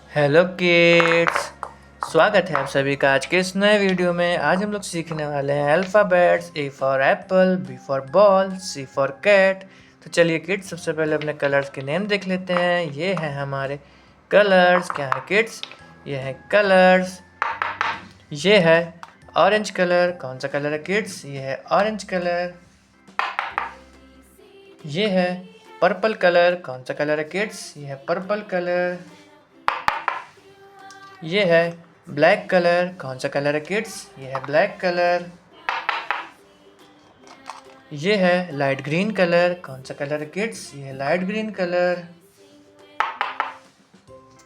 Hello kids. स्वागत है आप सभी का आज के इस नए वीडियो में। आज हम लोग सीखने वाले हैं alphabets. A for apple, B for ball, C for cat. तो चलिए किड्स, सबसे पहले अपने कलर्स के नेम देख लेते हैं। ये हैं हमारे कलर्स। क्या है किड्स? ये है कलर्स। ये है ऑरेंज कलर। कौन सा कलर है किड्स? ये है ऑरेंज कलर। ये है पर्पल कलर। कौन सा कलर है किड्स? ये है पर्पल कलर। ये है ब्लैक कलर। कौन सा कलर है किड्स? ये है ब्लैक कलर। ये है लाइट ग्रीन कलर। कौन सा कलर है किड्स? ये है लाइट ग्रीन कलर।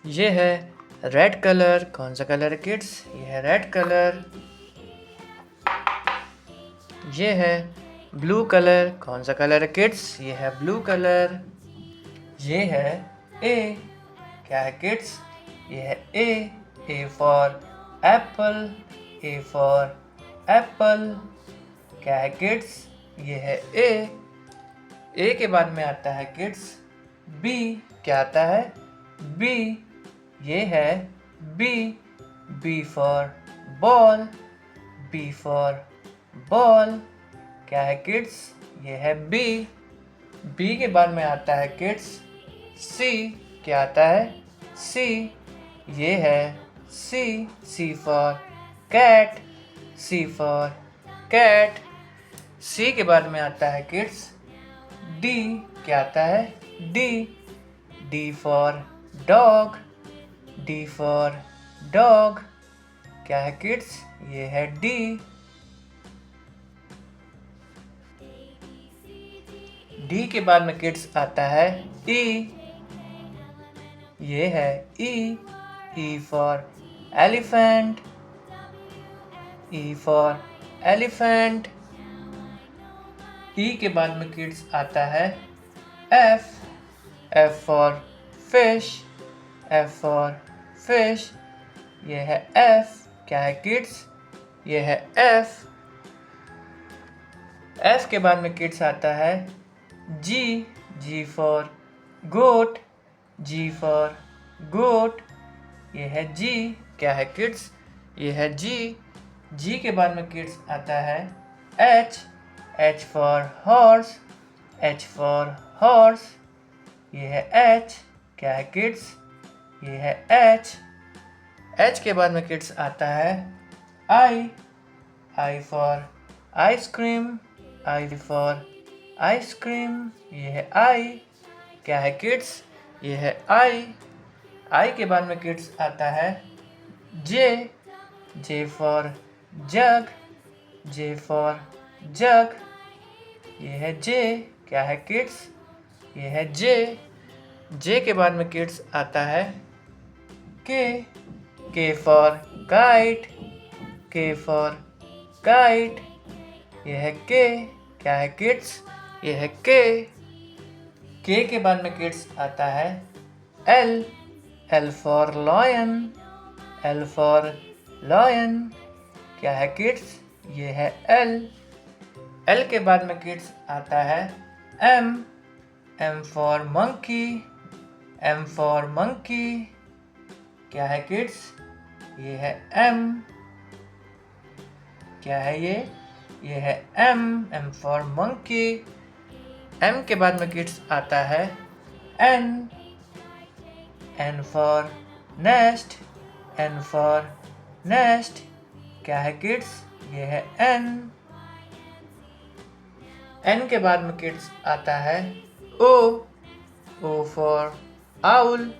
ये है रेड कलर। कौन सा कलर है किड्स? ये है रेड कलर। ये है ब्लू कलर। कौन सा कलर है किड्स? ये है ब्लू कलर। ये है ए। क्या है किड्स? ये है A. A for apple. A for apple. क्या है किड्स? ये है ए। ए के बाद में आता है किड्स बी। क्या आता है? बी। ये है B. B for ball. B for ball. क्या है किड्स? ये है बी। बी के बाद में आता है किड्स सी। क्या आता है? सी। ये है C. C for cat. C for cat. C के बाद में आता है किड्स डी। क्या आता है? D. D for dog. D for dog. क्या है किड्स? ये है डी। डी के बाद में किड्स आता है ई। ये है E. E for elephant. E for elephant. E के बाद में किड्स आता है F. F for fish. F for fish. ये है एफ। क्या है किड्स? ये है एफ। एफ के बाद में किड्स आता है जी। G for goat. Ji for गोट। ये है जी। क्या है किड्स? ये है जी। जी के बाद में किड्स आता है H. H for horse. H for horse. ये है एच। क्या है किड्स? ये है एच। एच के बाद में किड्स आता है I. I for ice cream. I for ice cream. ये है आई। क्या है किड्स? ये है आई। आई के बाद में किड्स आता है जे। J for jug. J for jug. ये है जे। क्या है किड्स? ये है जे। जे के बाद में किड्स आता है के। K for kite. के फॉर काइट। ये है के। क्या है किड्स? ये है के के बाद में किड्स आता है L. L for lion. L for lion. क्या है किड्स? ये है एल। एल के बाद में किड्स आता है M. M for monkey. M for monkey. क्या है किड्स? ये है एम। क्या है ये? ये है M. M for monkey. M के बाद में किड्स आता है N. N for nest. N for nest. क्या है किड्स? ये है एन। एन के बाद में किड्स आता है O. O for owl.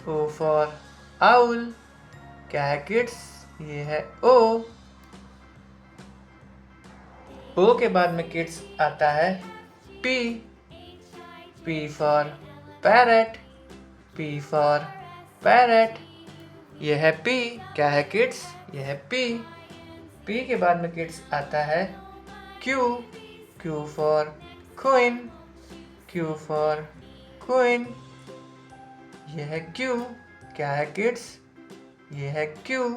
O for owl. क्या है किड्स? ये है ओ। ओ के बाद में किड्स आता है P. P for parrot. P for parrot. ये है पी। क्या है किड्स? ये है पी। पी के बाद में किड्स आता है Q. Q for queen. Q for queen. ये है क्यू। क्या है किड्स? ये है क्यू।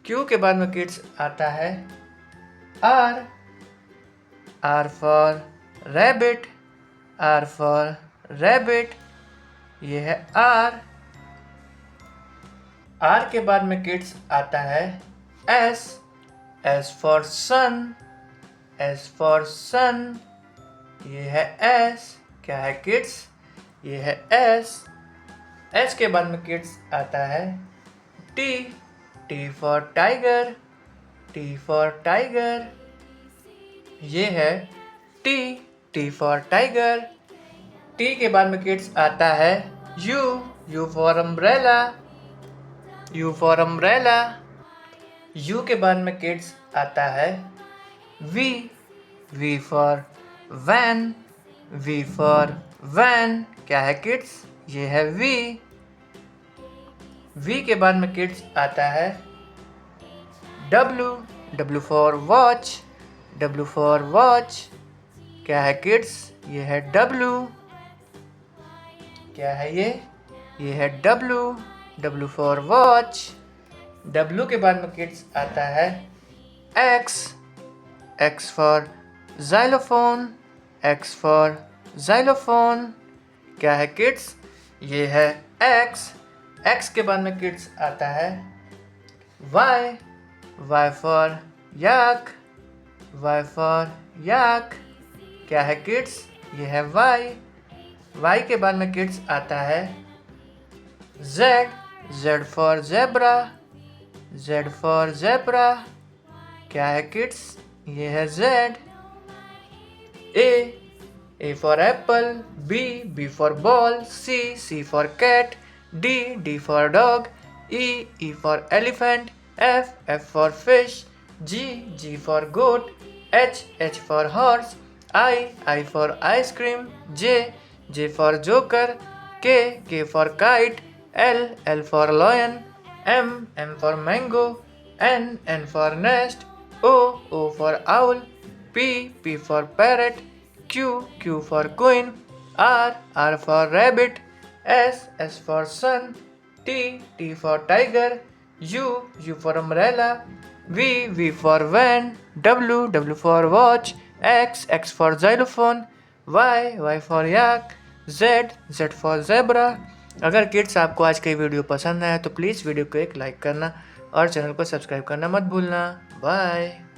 क्यू के बाद में किड्स आता है R. R for rabbit. R for rabbit. ये है आर। आर के बाद में किड्स आता है S. S for sun. S for sun, ये है एस। क्या है किड्स? ये है एस। एस के बाद में किड्स आता है T. T for tiger. T for tiger, ये है T. T for tiger. T के बाद में किड्स आता है U. U for umbrella. U for umbrella. U के बाद में किड्स आता है V. V for van. V for van, क्या है किड्स? ये है वी। वी के बाद में किड्स आता है W. W for watch. W for watch, क्या है किड्स? ये है डब्लू। क्या है ये? ये है W. W for watch. W के बाद में किड्स आता है x. X for xylophone. X for xylophone, क्या है किड्स? ये है एक्स। एक्स के बाद में किड्स आता है Y. Y for yak. Y for yak, क्या है किड्स? ये है वाई। वाई के बाद में किड्स आता है Z. Z for zebra. Z for zebra, क्या है किड्स? ये है Z. A. A for apple. B. B for ball. C. C for cat. D. D for dog. E. E for elephant. F. F for fish. G. G for goat. H. H for horse. I. I for ice cream. J. J for joker. K. K for kite. L. L for lion. M. M for mango. N. N for nest. O. O for owl. P. P for parrot. Q. Q for queen. R. R for rabbit. S. S for sun. T. T for tiger. U. U for umbrella. V. V for van. W. W for watch. X. X for xylophone. Y. Y for yak. Z. Z for zebra. अगर kids आपको आज की video पसंद आया तो please video को एक like करना और चैनल को सब्सक्राइब करना मत भूलना। बाय।